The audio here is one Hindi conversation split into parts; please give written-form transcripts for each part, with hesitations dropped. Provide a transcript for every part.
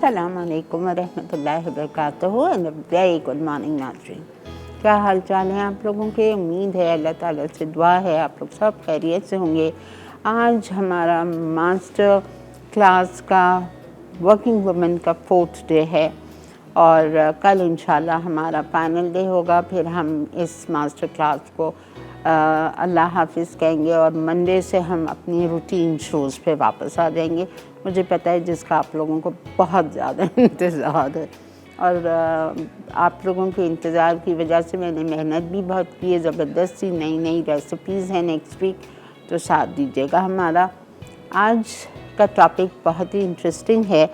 अस्सलाम वालेकुम रहमतुल्लाहि व बरकातहू एंड वेरी गुड मॉर्निंग नाज़रीन। क्या हाल चाल है आप लोगों के? उम्मीद है अल्लाह ताला से दुआ है आप लोग सब खैरियत से होंगे। आज हमारा मास्टर क्लास का वर्किंग वुमेन का 4th डे है और कल इंशाल्लाह हमारा फाइनल डे होगा। फिर हम इस मास्टर क्लास को अल्लाह हाफिज़ कहेंगे और मंडे से हम अपनी रूटीन शोज़ पे वापस आ जाएंगे। मुझे पता है जिसका आप लोगों को बहुत ज़्यादा इंतज़ार है और आप लोगों के इंतज़ार की वजह से मैंने मेहनत भी बहुत की है। ज़बरदस्ती नई नई रेसिपीज़ हैं नेक्स्ट वीक, तो साथ दीजिएगा हमारा। आज का टॉपिक बहुत ही इंटरेस्टिंग है।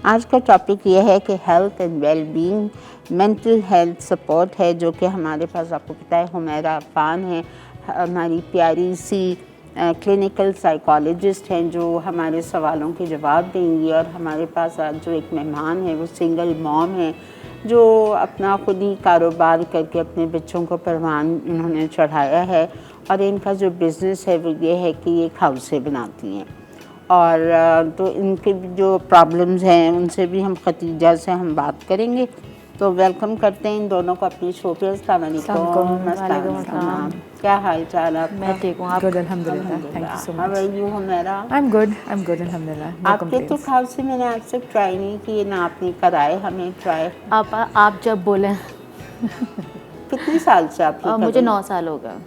आज का टॉपिक ये है कि health and wellbeing, mental health support है, जो कि हमारे पास आपको पता है हुमैरा अफ़ान है, हमारी प्यारी सी क्लिनिकल साइकोलॉजिस्ट हैं जो हमारे सवालों के जवाब देंगी। और हमारे पास आज जो एक मेहमान है वो सिंगल मॉम है जो अपना खुद ही कारोबार करके अपने बच्चों को परवान इन्होंने चढ़ाया है और इनका जो बिज़नेस है वो ये है कि ये हाउसें बनाती हैं। और तो इनके जो प्रॉब्लम्स हैं उनसे भी हम खतीजा से हम बात करेंगे। तो वेलकम करते हैं इन दोनों को अपनी शो पे। अस्सलाम वालेकुम। क्या हाल चाल आपका? मैं ठीक हूँ। आप? गुड अल्हम्दुलिल्लाह, thank you so much. How are you Humaira? I am good अल्हम्दुलिल्लाह, नो आपके तो कंप्लेंट्स। खास से मैंने आज तक ट्राई नहीं किए ना, आपने कराए हमें ट्राई। आप जब बोलें। कितने साल से आप ये मुझे 9 साल हो गए।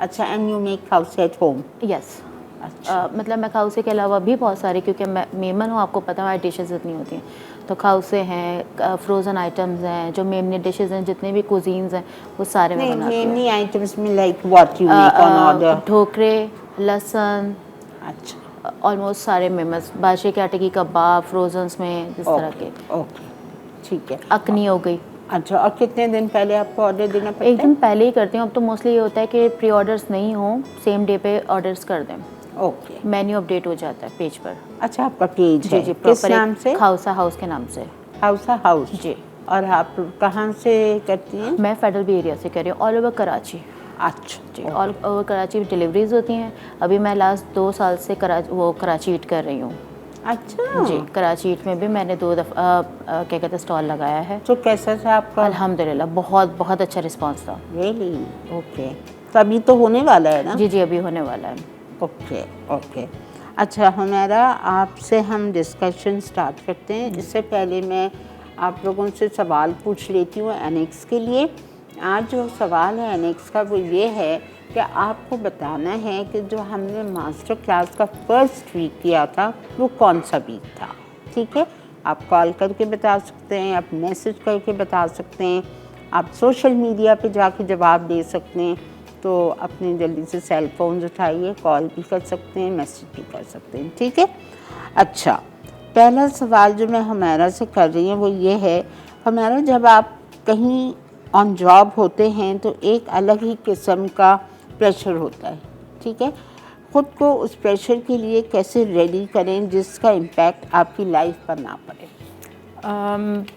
अच्छा, and you make house at home? Yes. अच्छा। मतलब मैं खाउसे के अलावा भी बहुत सारे, क्योंकि मैं मेमन हूँ, आपको पता है हमारी डिशेस इतनी होती हैं, तो खाउसे हैं, फ्रोज़न आइटम्स हैं, जो मेमनी डिशेस हैं, जितने भी कुजीन्स हैं वो सारे मैं बनाती हूँ। मेमनी आइटम्स में like what you make on order? ढोकरे, लहसुन, अच्छा, ऑलमोस्ट सारे मेमस, बादशाह के आटे की कबाब, फ्रोजन्स में जिस तरह के। ओके, ठीक है। अकनी हो गई। अच्छा, और कितने दिन पहले आपको ऑर्डर देना पड़ता है? एक दिन पहले ही करती हूँ। अब तो मोस्टली ये होता है कि प्री ऑर्डर्स नहीं हो, सेम डे पे ऑर्डर्स कर दें। ओके, मेन्यू अपडेट हो जाता है पेज पर। अच्छा, आपका पेज जी है? जी, किस नाम से? खाउसा हाउस के नाम से। खाउसा हाउस जी। और आप कहाँ से करती हैं? मैं फेडरल बी एरिया से कर रही हूँ, ऑल ओवर कराची। अच्छा जी, ऑल ओवर कराची डिलीवरीज होती हैं। अभी मैं लास्ट 2 साल से कराची ईट कर रही हूँ। अच्छा जी, कराची ईट में भी मैंने 2 दफ़ा क्या कहते हैं स्टॉल लगाया है। तो कैसा था आपका? अल्हम्दुलिल्लाह बहुत बहुत अच्छा रिस्पांस था। रियली? ओके, तो अभी तो होने वाला है ना? जी जी, अभी होने वाला है। Okay okay. अच्छा हुमैरा, आपसे हम डिस्कशन स्टार्ट करते हैं। इससे पहले मैं आप लोगों से सवाल पूछ लेती हूँ एनेक्स के लिए। आज जो सवाल है एनेक्स का वो ये है कि आपको बताना है कि जो हमने मास्टर क्लास का फर्स्ट वीक किया था वो कौन सा वीक था। ठीक है, आप कॉल करके बता सकते हैं, आप मैसेज करके बता सकते हैं, आप सोशल मीडिया पे जाके जवाब दे सकते हैं। तो अपने जल्दी से सेल फोन उठाइए, कॉल भी कर सकते हैं, मैसेज भी कर सकते हैं। ठीक है। अच्छा, पहला सवाल जो मैं हुमैरा से कर रही हूँ वो ये है, हुमैरा जब आप कहीं ऑन जॉब होते हैं तो एक अलग ही किस्म का प्रेशर होता है। ठीक है, ख़ुद को उस प्रेशर के लिए कैसे रेडी करें जिसका इम्पैक्ट आपकी लाइफ पर ना पड़े?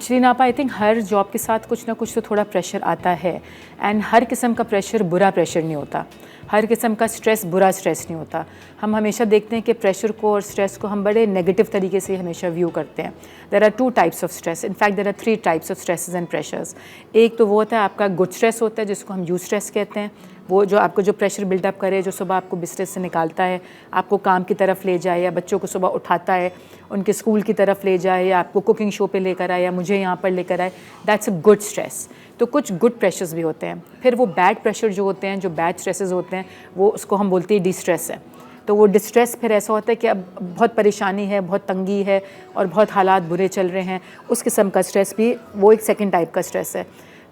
शरीन आपा, आई थिंक हर जॉब के साथ कुछ ना कुछ तो थोड़ा प्रेशर आता है। एंड हर किस्म का प्रेशर बुरा प्रेशर नहीं होता, हर किस्म का स्ट्रेस बुरा स्ट्रेस नहीं होता। हम हमेशा देखते हैं कि प्रेशर को और स्ट्रेस को हम बड़े नेगेटिव तरीके से हमेशा व्यू करते हैं। There are 2 types of stress, in fact there are 3 types of stresses and pressures. एक तो वो होता है आपका गुड स्ट्रेस होता है, जिसको हम यू स्ट्रेस कहते हैं। वो जो आपको जो प्रेशर बिल्डअप करे, जो सुबह आपको बिस्तर से निकालता है, आपको काम की तरफ ले जाए, या बच्चों को सुबह उठाता है, उनके स्कूल की तरफ ले जाए, या आपको कुकिंग शो पे लेकर आए, या मुझे यहाँ पर लेकर आए, दैट्स अ गुड स्ट्रेस। तो कुछ गुड प्रेशर्स भी होते हैं। फिर वो बैड प्रेशर जो होते हैं, जो बैड स्ट्रेसेस होते हैं, वो उसको हम बोलते हैं डिस्ट्रेस है। तो वो डिस्ट्रेस फिर ऐसा होता है कि अब बहुत परेशानी है, बहुत तंगी है और बहुत हालात बुरे चल रहे हैं, उस किस्म का स्ट्रेस भी वो एक सेकंड टाइप का स्ट्रेस है।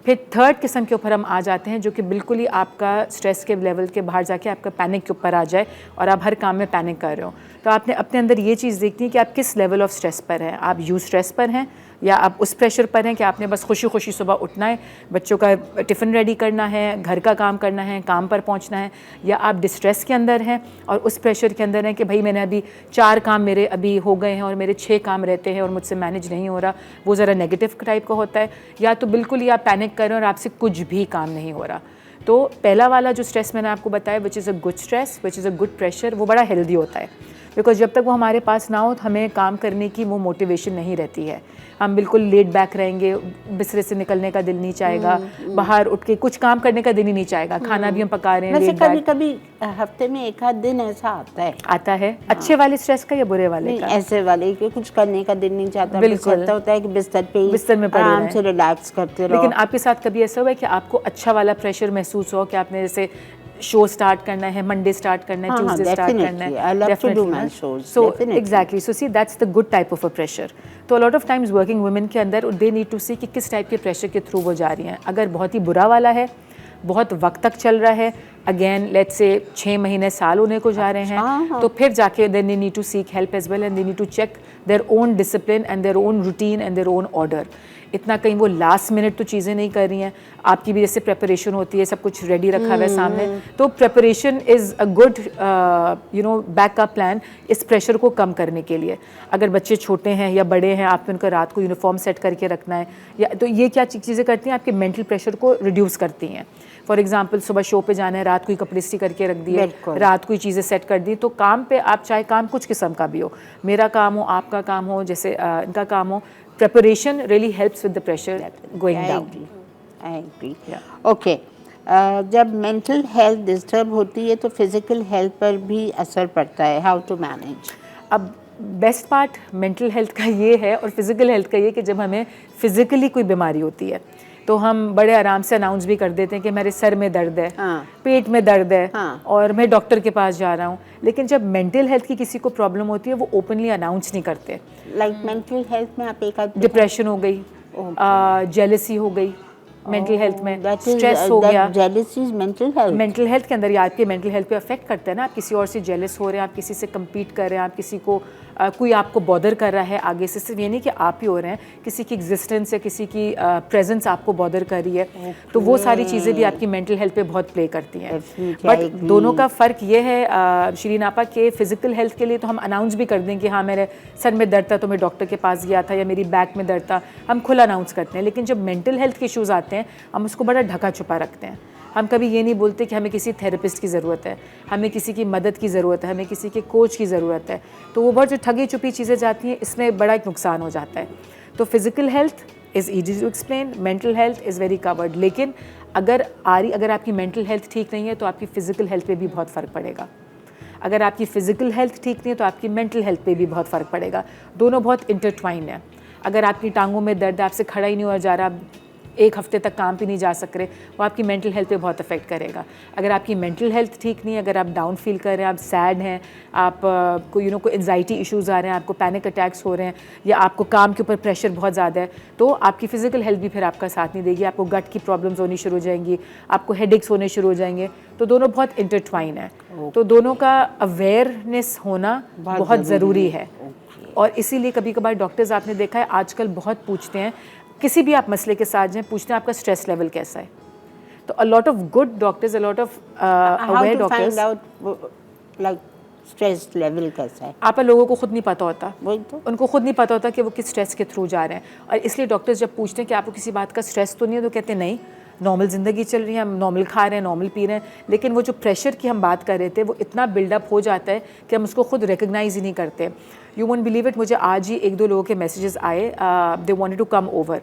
फिर थर्ड किस्म के ऊपर हम आ जाते हैं, जो कि बिल्कुल ही आपका स्ट्रेस के लेवल के बाहर जाके आपका पैनिक के ऊपर आ जाए और आप हर काम में पैनिक कर रहे हो। तो आपने अपने अंदर ये चीज़ देखनी है कि आप किस लेवल ऑफ स्ट्रेस पर हैं। आप यू स्ट्रेस पर हैं या आप उस प्रेशर पर हैं कि आपने बस खुशी खुशी सुबह उठना है, बच्चों का टिफ़िन रेडी करना है, घर का काम करना है, काम पर पहुंचना है, या आप डिस्ट्रेस के अंदर हैं और उस प्रेशर के अंदर हैं कि भाई मैंने अभी 4 काम मेरे अभी हो गए हैं और मेरे 6 काम रहते हैं और मुझसे मैनेज नहीं हो रहा। वो ज़रा नेगेटिव टाइप का होता है। या तो बिल्कुल ही आप पैनिक कर रहे हो और आपसे कुछ भी काम नहीं हो रहा। तो पहला वाला जो स्ट्रेस मैंने आपको बताया, which is a good stress, which is a good pressure, वो बड़ा हेल्दी होता है। बिकॉज जब तक वो हमारे पास ना हो तो हमें काम करने की वो मोटिवेशन नहीं रहती है। हम बिल्कुल लेट बैक रहेंगे, बिस्तरे से निकलने का दिल नहीं चाहेगा, बाहर उठ के कुछ काम करने का दिल ही नहीं चाहेगा, खाना भी हम पका रहे हैं वैसे लेट कभी बैक। कभी हफ्ते में एक आध दिन ऐसा आता है अच्छे वाले स्ट्रेस का या बुरे वाले नहीं, का? ऐसे वाले कि कुछ करने का दिल नहीं चाहता, बिल्कुल। बस ऐसा होता है कि बिस्तर में पड़े आराम रहें। से रिलैक्स करते रहो। लेकिन आपके साथ कभी ऐसा हुआ है कि आपको अच्छा वाला प्रेशर महसूस हो कि आपने जैसे शो स्टार्ट करना है, मंडे स्टार्ट करना है, हाँ, ट्यूसडे स्टार्ट करना definitely. है? I love to do Definitely, my ना? shows, So definitely. exactly. So see, that's the good type of a pressure. तो a lot of times working women के अंदर they need to see कि किस टाइप के प्रेशर के थ्रू वो जा रही हैं। अगर बहुत ही बुरा वाला है, बहुत वक्त तक चल रहा है, अगेन लेट्स से 6 महीने साल होने को जा रहे हैं, तो फिर जाके then they need to seek help as well and they need to check their own discipline and their own routine and their own order. इतना कहीं वो लास्ट मिनट तो चीज़ें नहीं कर रही हैं। आपकी भी जैसे प्रेपरेशन होती है, सब कुछ रेडी रखा हुआ है सामने, तो preparation is a good backup plan इस प्रेशर को कम करने के लिए। अगर बच्चे छोटे हैं या बड़े हैं, आपको उनका रात को यूनिफॉर्म सेट करके रखना है, या तो ये क्या चीज़ें करती हैं, आपके मेंटल प्रेशर को रिड्यूस करती हैं। फॉर एग्जाम्पल सुबह शो पे जाना है, रात को ही कपड़े इस्त्री करके रख दिए, रात को ही चीज़ें सेट कर दी, तो काम पे आप चाहे काम कुछ किस्म का भी हो, मेरा काम हो, आपका काम हो, जैसे इनका काम हो, preparation really helps with the pressure going down. I agree. Okay. जब मेंटल हेल्थ डिस्टर्ब होती है तो फिजिकल हेल्थ पर भी असर पड़ता है। How to manage? अब बेस्ट पार्ट मेंटल हेल्थ का ये है और फिजिकल हेल्थ का ये कि जब हमें फिजिकली कोई बीमारी होती है तो हम बड़े आराम से अनाउंस भी कर देते हैं कि मेरे सर में दर्द है, पेट में दर्द है, और मैं डॉक्टर के पास जा रहा हूँ। लेकिन जब मेंटल हेल्थ की किसी को प्रॉब्लम होती है वो ओपनली अनाउंस नहीं करते। लाइक मेंटल हेल्थ में आप एक डिप्रेशन हो गई, जेलसी हो गई, मेंटल हेल्थ में स्ट्रेस हो गया, जेलसी इज मेंटल हेल्थ के अंदर या आपके मेंटल हेल्थ पे अफेक्ट करता है ना। आप किसी और से जेलस हो रहे हैं, आप किसी से कम्पीट कर रहे हैं, आप किसी को कोई आपको बॉदर कर रहा है आगे से, सिर्फ ये नहीं कि आप ही हो रहे हैं, किसी की एग्जिस्टेंस या किसी की प्रेजेंस आपको बॉदर कर रही है, तो वो सारी चीज़ें भी आपकी मेंटल हेल्थ पे बहुत प्ले करती हैं। बट दोनों का फ़र्क ये है शिरीन आपा के फिजिकल हेल्थ के लिए तो हम अनाउंस भी कर दें कि हाँ मेरे सर में दर्द था तो मैं डॉक्टर के पास गया था, या मेरी बैक में दर्द था, हम खुला अनाउंस करते हैं। लेकिन जब मेंटल हेल्थ के इशूज़ आते हैं हम उसको बड़ा ढका छुपा रखते हैं। हम कभी ये नहीं बोलते कि हमें किसी थेरेपिस्ट की ज़रूरत है, हमें किसी की मदद की ज़रूरत है, हमें किसी के कोच की ज़रूरत है, तो वो बहुत जो ठगी छुपी चीज़ें जाती हैं इसमें बड़ा एक नुकसान हो जाता है। तो physical health is easy to explain, mental health is very covered. लेकिन अगर आपकी मेंटल हेल्थ ठीक नहीं है तो आपकी फ़िज़िकल हेल्थ पे भी बहुत फ़र्क पड़ेगा। अगर आपकी फ़िज़िकल हेल्थ ठीक नहीं है तो आपकी मेंटल हेल्थ पे भी बहुत फ़र्क पड़ेगा। दोनों बहुत इंटरट्वाइन है। अगर आपकी टांगों में दर्द, आपसे खड़ा ही नहीं हो जा रहा, आप 1 हफ्ते तक काम भी नहीं जा सक रहे, वो आपकी मेंटल हेल्थ पे बहुत अफेक्ट करेगा। अगर आपकी मेंटल हेल्थ ठीक नहीं है, अगर आप डाउन फील कर रहे हैं, आप सैड हैं, आप को कोई एंजाइटी इश्यूज़ आ रहे हैं, आपको पैनिक अटैक्स हो रहे हैं, या आपको काम के ऊपर प्रेशर बहुत ज़्यादा है, तो आपकी फ़िज़िकल हेल्थ भी फिर आपका साथ नहीं देगी। आपको गट की प्रॉब्लम्स होनी शुरू हो जाएंगी, आपको हेडेक्स होने शुरू हो जाएंगे। तो दोनों बहुत इंटरट्वाइन है। तो दोनों का अवेयरनेस होना बहुत ज़रूरी है। और इसीलिए कभी कभार डॉक्टर्स आपने देखा है आजकल बहुत पूछते हैं, किसी भी आप मसले के साथ जाएं, पूछते हैं आपका स्ट्रेस लेवल कैसा है। तो अ lot of good doctors, a lot of aware doctors, like stress level कैसा है आप लोगों को खुद नहीं पता होता, वही तो उनको खुद नहीं पता होता कि वो किस स्ट्रेस के थ्रू जा रहे हैं। और इसलिए डॉक्टर्स जब पूछते हैं कि आपको किसी बात का स्ट्रेस तो नहीं है, तो कहते हैं नहीं, नॉर्मल ज़िंदगी चल रही है, हम नॉर्मल खा रहे हैं, नॉर्मल पी रहे हैं। लेकिन वो जो प्रेशर की हम बात कर रहे थे वो इतना बिल्डअप हो जाता है कि हम उसको खुद रिकग्नाइज़ ही नहीं करते। यू वोंट बिलीव इट, मुझे आज ही 1-2 लोगों के मैसेजेस आए, they wanted to come over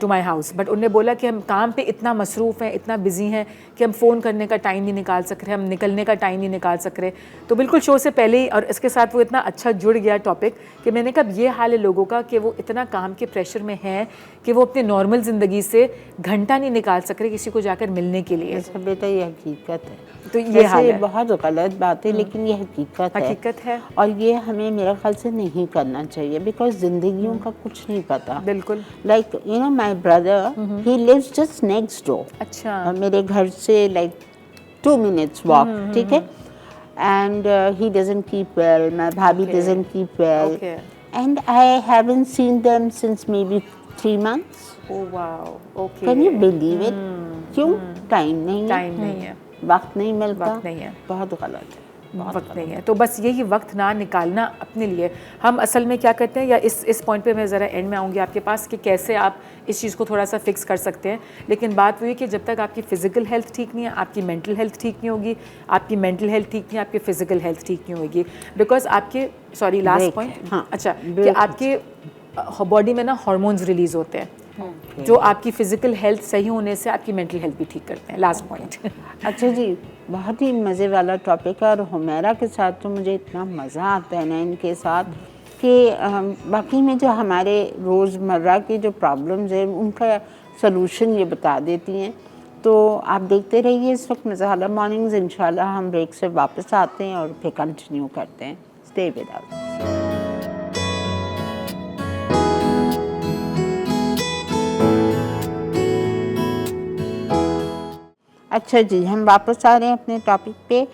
to my house, but उन्होंने बोला कि हम काम पे इतना मसरूफ़ हैं, इतना बिजी हैं कि हम फ़ोन करने का टाइम नहीं निकाल सक रहे, हम निकलने का टाइम नहीं निकाल सक रहे। तो बिल्कुल शो से पहले ही, और इसके साथ वो इतना अच्छा जुड़ गया टॉपिक कि मैंने कहा ये हाल है लोगों का कि वो इतना काम के प्रेशर में हैं कि वो अपने नॉर्मल ज़िंदगी से घंटा नहीं निकाल सक रहे किसी को जाकर मिलने के लिए। ऐसा बेटा ये हकीकत है। तो ये हाल है, बहुत गलत बात है, लेकिन ये हकीकत है। और ये हमें मेरे ख्याल से नहीं करना चाहिए, बिकॉज जिंदगियों का कुछ नहीं पता। बिल्कुल। Like you know my brother, he lives just next door. अच्छा। मेरे घर से लाइक 2 minutes वॉक, ठीक है। And he doesn't keep well, my bhabhi doesn't keep well, and I haven't seen them since maybe 3 months। Oh wow, okay. Can you believe it? क्यों? टाइम नहीं है, टाइम नहीं है, वक्त नहीं मिलता, वक्त नहीं है। बहुत गलत है। वक्त नहीं है। तो बस यही वक्त ना निकालना अपने लिए। हम असल में क्या करते हैं, या इस पॉइंट पे मैं ज़रा एंड में आऊँगी आपके पास कि कैसे आप इस चीज़ को थोड़ा सा फिक्स कर सकते हैं। लेकिन बात वही है कि जब तक आपकी फ़िज़िकल हेल्थ ठीक नहीं है, आपकी मेंटल हेल्थ ठीक नहीं होगी, आपकी मेंटल हेल्थ ठीक नहीं है, आपकी फ़िज़िकल हेल्थ ठीक नहीं होगी। बिकॉज आपके लास्ट पॉइंट, हाँ, अच्छा, कि आपके बॉडी में ना हार्मोन्स रिलीज़ होते हैं जो आपकी फ़िज़िकल हेल्थ सही होने से आपकी मेंटल हेल्थ भी ठीक करते हैं। Last point. अच्छा जी, बहुत ही मज़े वाला टॉपिक है और हुमैरा के साथ तो मुझे इतना मज़ा आता है ना इनके साथ कि बाकी में जो हमारे रोज़मर्रा की जो प्रॉब्लम्स हैं उनका सलूशन ये बता देती हैं। तो आप देखते रहिए इस वक्त मज़ाला मॉर्निंग्स। इंशाल्लाह हम ब्रेक से वापस आते हैं और फिर कंटिन्यू करते हैं। Stay with us. अच्छा जी, हम वापस आ रहे हैं अपने टॉपिक पे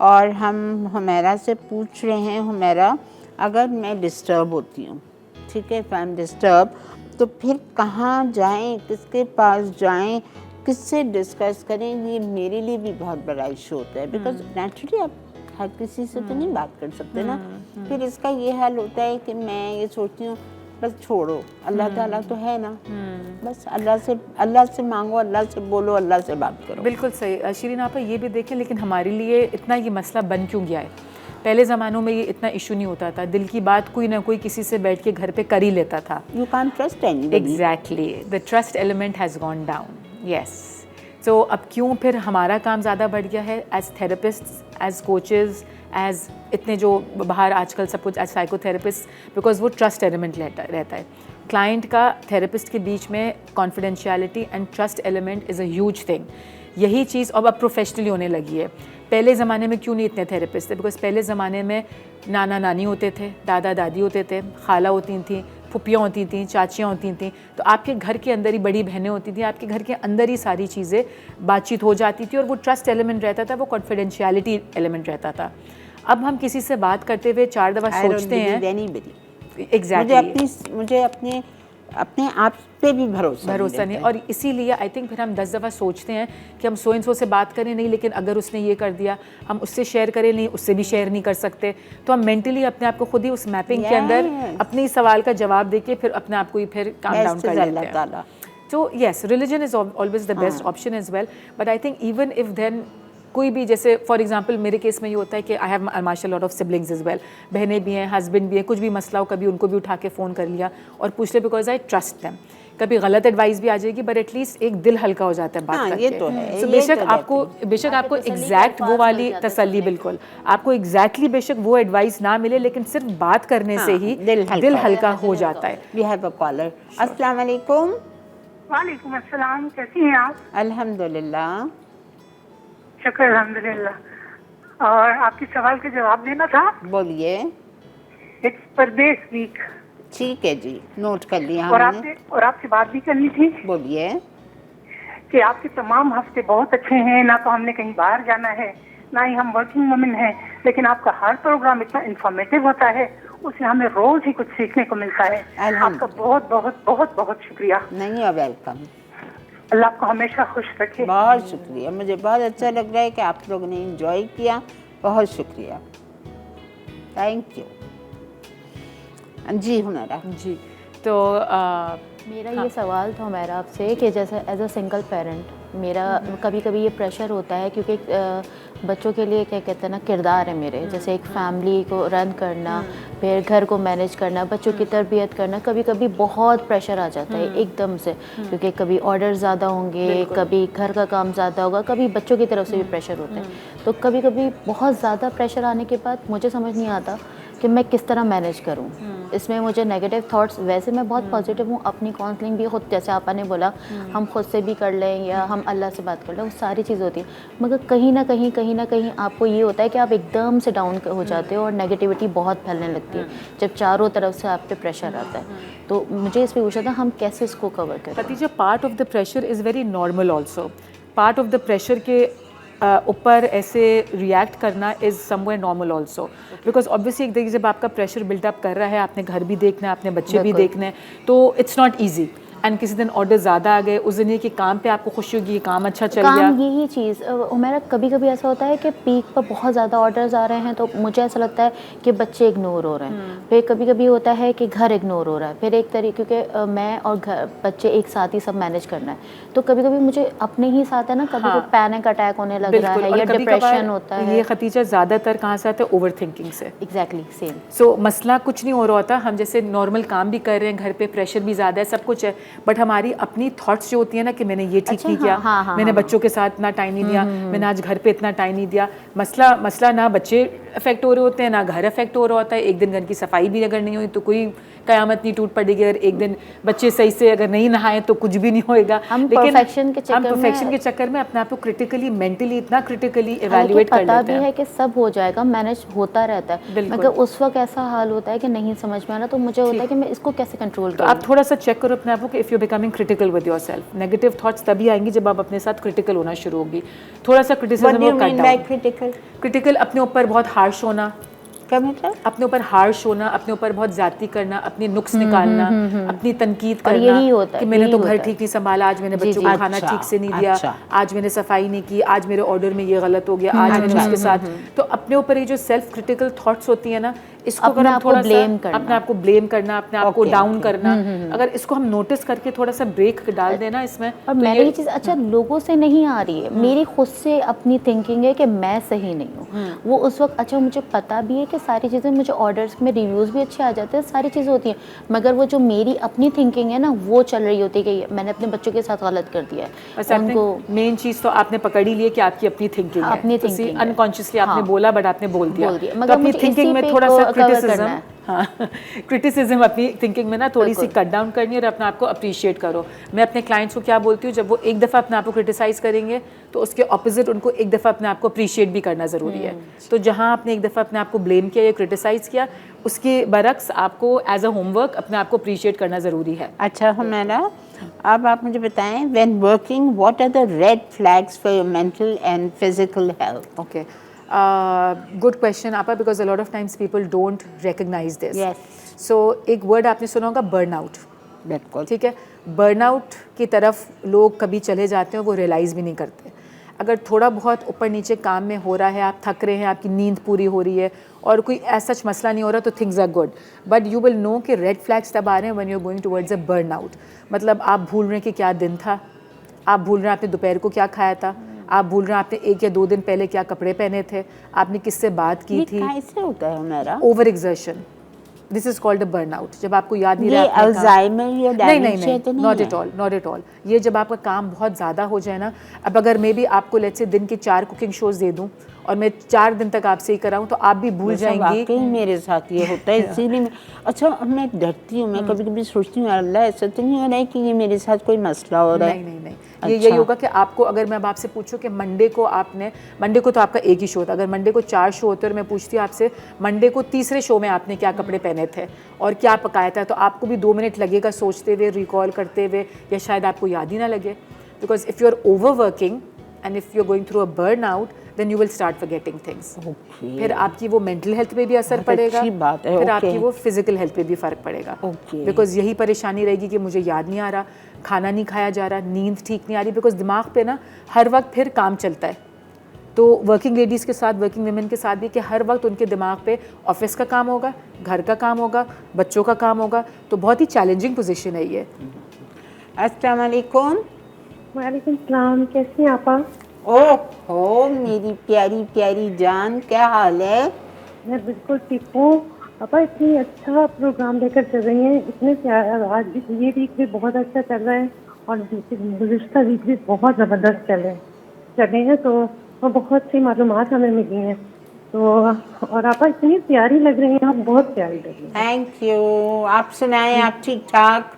और हम हुमैरा से पूछ रहे हैं, हुमैरा अगर मैं डिस्टर्ब होती हूँ, ठीक है, इफ़ आई एम डिस्टर्ब, तो फिर कहाँ जाएं, किसके पास जाएं, किससे डिस्कस करें? ये मेरे लिए भी बहुत बड़ा इशू होता है बिकॉज नेचुरली आप हर किसी से तो नहीं बात कर सकते ना। फिर इसका ये हाल होता है कि मैं ये सोचती हूँ बस छोड़ो, अल्लाह ताला तो है ना, बस अल्लाह से मांगो, अल्लाह से बोलो, अल्लाह से बात करो। बिल्कुल सही शिरीन, आप ये भी देखें, लेकिन हमारे लिए इतना ये मसला बन क्यों गया है? पहले ज़मानों में ये इतना इशू नहीं होता था, दिल की बात कोई ना कोई किसी से बैठ के घर पे कर ही लेता था। You can't trust anybody. Exactly, the trust element has gone down. Yes, तो अब क्यों फिर हमारा काम ज़्यादा बढ़ गया है as therapist, as coaches, as इतने जो बाहर आजकल सब कुछ एज साइकोथेरेपिस्ट, बिकॉज वो ट्रस्ट एलिमेंट रहता है। क्लाइंट का थेरेपिस्ट के बीच में confidentiality and trust element is a huge thing. यही चीज़ अब प्रोफेशनली होने लगी है। पहले ज़माने में क्यों नहीं इतने थेरेपिस्ट थे? बिकॉज पहले ज़माने में नाना नानी होते थे, दादा दादी होते थे, खाला होती थी, फुप्पियाँ होती थी, चाचियाँ होती थी, तो आपके घर के अंदर ही बड़ी बहनें होती थी, आपके घर के अंदर ही सारी चीज़ें बातचीत हो जाती थी और वो ट्रस्ट एलिमेंट रहता था, वो कॉन्फिडेंशियलिटी एलिमेंट रहता था। अब हम किसी से बात करते हुए 4 दफ़ा सोचते हैं। एग्जैक्टली, मुझे अपने आप पे भी भरोसा नहीं, और इसीलिए आई थिंक फिर हम 10 दफ़ा सोचते हैं कि हम सो इन सो से बात करें, नहीं लेकिन अगर उसने ये कर दिया, हम उससे शेयर करें, नहीं उससे भी शेयर नहीं कर सकते। तो हम मेंटली अपने आप को खुद ही उस मैपिंग के अंदर अपने सवाल का जवाब देके फिर अपने आप को ही फिर काम डाउन कर लेते हैं। तो yes, religion is always the best option as well, but I think even if then कोई भी, जैसे फॉर एग्जांपल मेरे केस में ये होता है कि आई हैव माशाल्लाह lot of siblings is well, बहनें भी हैं, हस्बैंड भी हैं, कुछ भी मसला हो कभी उनको भी उठा के फ़ोन कर लिया और पूछ ले, बिकॉज आई ट्रस्ट देम। कभी गलत एडवाइस भी आ जाएगी, बट एटलीस्ट एक दिल हल्का हो जाता है बात करके। ये तो है। So, बेशक आपको एग्जैक्ट वो वाली तसल्ली, बिल्कुल आपको एग्जैक्टली बेशक वो एडवाइस ना मिले, लेकिन सिर्फ बात करने से ही दिल हल्का हो जाता है। We have a caller. अस्सलाम वालेकुम। वालेकुम अस्सलाम, कैसी हैं आप? अल्हम्दुलिल्लाह। शुक्र अल्हम्दुलिल्लाह। और आपके सवाल का जवाब देना था। बोलिए। इट्स परदेश वीक। ठीक है जी, नोट कर लिया और हमने। आपसे बात भी करनी थी। बोलिए। कि आपके तमाम हफ्ते बहुत अच्छे हैं, ना तो हमने कहीं बाहर जाना है, ना ही हम वर्किंग वुमेन हैं, लेकिन आपका हर प्रोग्राम इतना इंफॉर्मेटिव होता है, उससे हमें रोज ही कुछ सीखने को मिलता है। आपका बहुत बहुत बहुत बहुत शुक्रिया। नहीं, वेलकम। अल्लाह आपको हमेशा खुश रखे। बहुत शुक्रिया, मुझे बहुत अच्छा लग रहा है कि आप लोगों ने एंजॉय किया। बहुत शुक्रिया, थैंक यू। जी हुनैरा जी, तो मेरा ये सवाल था मेरा आपसे कि जैसे एज अ सिंगल पेरेंट मेरा कभी कभी ये प्रेशर होता है, क्योंकि बच्चों के लिए क्या कहते हैं ना, किरदार है मेरे, जैसे एक फैमिली को रन करना, फिर घर को मैनेज करना, बच्चों की तरबियत करना, कभी कभी बहुत प्रेशर आ जाता है एकदम से, क्योंकि कभी ऑर्डर ज़्यादा होंगे, कभी घर का काम ज़्यादा होगा, कभी बच्चों की तरफ से भी प्रेशर होता है। तो कभी कभी बहुत ज़्यादा प्रेशर आने के बाद मुझे समझ नहीं आता कि मैं किस तरह मैनेज करूं। इसमें मुझे नेगेटिव थॉट्स, वैसे मैं बहुत पॉजिटिव हूँ, अपनी काउंसलिंग भी खुद, जैसे आपा ने बोला, हम खुद से भी कर लें या हम अल्लाह से बात कर लें, वो सारी चीज़ होती है, मगर कहीं ना कहीं आपको ये होता है कि आप एकदम से डाउन हो जाते हो और नेगेटिविटी बहुत फैलने लगती है जब चारों तरफ से आप पे प्रेशर आता है। तो मुझे इस पर पूछा था हम कैसे इसको कवर करें। Khatija, part of the pressure is very normal also. Part of the pressure के ऊपर ऐसे रिएक्ट करना is somewhere normal also, because obviously एक देखिए जब आपका प्रेशर बिल्डअप कर रहा है, आपने घर भी देखना है, अपने बच्चे भी देखने हैं, तो इट्स नॉट ईजी। एंड किसी दिन ऑर्डर ज़्यादा आ गए, उस दिन ये कि काम पे आपको खुशी होगी, काम अच्छा चल गया। काम यही चीज़ मेरा कभी कभी ऐसा होता है कि पीक पर बहुत ज़्यादा ऑर्डर्स आ रहे हैं तो मुझे ऐसा लगता है कि बच्चे इग्नोर हो रहे हैं। फिर कभी कभी होता है कि घर इग्नोर हो रहा है। फिर एक तरीके क्योंकि मैं और घर बच्चे एक साथ ही सब मैनेज करना है, तो कभी कभी मुझे अपने ही साथ है ना, कभी कभी पैनिक अटैक होने लग रहा है या डिप्रेशन होता है। ये खतीजा ज़्यादातर कहाँ से आता है? ओवर थिंकिंग से। Exactly same. सो मसला कुछ नहीं हो रहा होता, हम जैसे नॉर्मल काम भी कर रहे हैं, घर पे प्रेशर भी ज़्यादा है, सब कुछ है, बट हमारी अपनी थॉट्स जो होती है ना कि मैंने ये ठीक नहीं किया, मैंने बच्चों के साथ इतना टाइम नहीं दिया, मैंने आज घर पे इतना टाइम नहीं दिया। मसला ना बच्चे अफेक्ट हो रहे होते हैं ना घर अफेक्ट हो रहा होता है। एक दिन घर की सफाई भी अगर नहीं हुई तो कोई कयामत नहीं टूट पड़ेगी, अगर एक दिन बच्चे सही से अगर नहीं नहाए तो कुछ भी नहीं होएगा। हम परफेक्शन के चक्कर में अपने आप को क्रिटिकली, मेंटली इतना क्रिटिकली इवैल्यूएट कर लेते हैं। पता भी है कि सब हो जाएगा, मैनेज होता रहता है, मगर उस वक्त ऐसा हाल होता है कि नहीं समझ में आना, तो मुझे होता है कि मैं इसको कैसे कंट्रोल करूं। आप थोड़ा सा चेक करो अपने आप को कि if you becoming critical with yourself. Negative thoughts तभी आएंगी जब आप अपने साथ क्रिटिकल होना शुरू होगी। थोड़ा सा क्रिटिकल अपने ऊपर बहुत हार्श होना, क्या मतलब? अपने ऊपर हार्श होना, अपने ऊपर बहुत जाती करना, अपनी नुक्स निकालना, अपनी तनकीद करना। यही होता है कि मैंने तो घर ठीक नहीं संभाला, आज मैंने बच्चों को खाना ठीक से नहीं दिया, आज मैंने सफाई नहीं की, आज मेरे ऑर्डर में ये गलत हो गया, आज मैंने उसके साथ। तो अपने ऊपर ये जो सेल्फ क्रिटिकल थॉट्स होती है ना, इसको अगर हम थोड़ा सा अपने आप को ब्लेम करना, अपने आप को डाउन करना, अगर इसको हम नोटिस करके थोड़ा सा ब्रेक डाल देना इसमें। और मेरी चीज़ अच्छा लोगों से नहीं आ रही है, मेरी खुद से अपनी थिंकिंग है कि मैं सही नहीं हूँ। वो उस वक्त अच्छा मुझे पता भी है कि सारी चीज़ें, मुझे ऑर्डर्स में रिव्यूज़ भी अच्छे आ जाते हैं, सारी चीज़ें होती हैं, मगर वो जो मेरी अपनी थिंकिंग है ना वो चल रही होती है कि मैंने अपने बच्चों के साथ गलत कर दिया है। उनको मेन चीज़ तो आपने पकड़ ही ली है कि आपकी अपनी थिंकिंग है, अपनी थिंकिंग अनकॉन्शियसली आपने बोला बट आपने बोल दिया। मगर अपनी थिंकिंग में थोड़ा सा क्रिटिसिज्म, हाँ क्रिटिसिज्म अपनी थिंकिंग में ना थोड़ी सी कट डाउन करनी है और अपने आप को अप्रिशिएट करो। मैं अपने क्लाइंट्स को क्या बोलती हूँ, जब वो एक दफ़ा अपने आप को क्रिटिसाइज़ करेंगे तो उसके ऑपोजिट उनको एक दफ़ा अपने आप को अप्रिशिएट भी करना ज़रूरी है। तो जहाँ आपने एक दफ़ा अपने आप को ब्लेम किया या क्रिटिसाइज़ किया, उसके बरक्स आपको एज अ होमवर्क अपने आप को अप्रिशिएट करना ज़रूरी है। अच्छा हमारा, अब आप मुझे बताएं, when working what are the red flags for your mental and physical health? Okay, good question आपा, because a lot of times people don't recognise this. So एक वर्ड आपने सुना होगा, बर्नआउट। बिल्कुल ठीक है, बर्नआउट की तरफ लोग कभी चले जाते हैं, वो रियलाइज़ भी नहीं करते। अगर थोड़ा बहुत ऊपर नीचे काम में हो रहा है, आप थक रहे हैं, आपकी नींद पूरी हो रही है और कोई ऐसा मसला नहीं हो रहा, तो things are good, but you will know कि रेड फ्लैग्स तब आ रहे हैं when you are going towards a burnout. मतलब आप भूल रहे हैं कि क्या दिन था, आप भूल रहे हैं आपने दोपहर को क्या खाया था, आप भूल रहे हैं आपने 1 या 2 दिन पहले क्या कपड़े पहने थे, आपने किससे बात की थी। कैसे होता है हमारा? Over exertion, this is called a burnout. जब आपको याद नहीं रहा, अल्जाइमर या नहीं, नॉट एट ऑल। ये जब आपका काम बहुत ज़्यादा हो जाए ना, अब अगर मैं भी आपको लेट्स से दिन के 4 कुकिंग शोज दे दूं और मैं 4 दिन तक आपसे ही कराऊं, तो आप भी भूल जाएंगी। वाकई मेरे साथ ये होता है, इसीलिए अच्छा मैं डरती हूँ, मैं कभी कभी सोचती हूँ अल्लाह ऐसा तो नहीं हो रहा है कि ये मेरे साथ कोई मसला हो रहा है। नहीं, ये यही होगा कि आपको, अगर मैं अब आपसे पूछूं कि मंडे को तो आपका एक ही शो था, अगर मंडे को 4 शो होते और मैं पूछती हूँ आपसे मंडे को तीसरे शो में आपने क्या कपड़े पहने थे और क्या पकाया था, तो आपको भी 2 मिनट लगेगा सोचते हुए, रिकॉल करते हुए, या शायद आपको याद ही ना लगे। Because if you are overworking and if you are going through a burnout, then you will start forgetting things. फिर आपकी वो मेंटल हेल्थ पे भी असर पड़ेगा, फिर आपकी वो फिजिकल हेल्थ पे भी फ़र्क पड़ेगा। बिकॉज यही परेशानी रहेगी कि मुझे याद नहीं आ रहा, खाना नहीं खाया जा रहा, नींद ठीक नहीं आ रही, बिकॉज दिमाग पे ना हर वक्त फिर काम चलता है। तो वर्किंग लेडीज़ के साथ, वर्किंग वुमेन के साथ भी, कि हर वक्त उनके दिमाग पे ऑफिस का काम होगा, घर का काम होगा, बच्चों का काम होगा, तो बहुत ही चैलेंजिंग पोजीशन है ये। अस्सलाम वालेकुम। वालेकुम सलाम, कैसी हैं आप? ओह मेरी प्यारी प्यारी जान, क्या हाल है? मैं बिल्कुल ठीक हूँ। पापा इतनी अच्छा प्रोग्राम लेकर चल रही हैं, इतने प्यार, आज ये वीक भी बहुत अच्छा चल रहा है और गुज़िश्ता वीक भी बहुत ज़बरदस्त चले हैं, तो बहुत सी मालूमात हमें मिली हैं। तो और आप इतनी प्यारी लग रही हैं, आप बहुत प्यारी लग रही हैं। Thank you. आप सुनाएं, आप ठीक ठाक?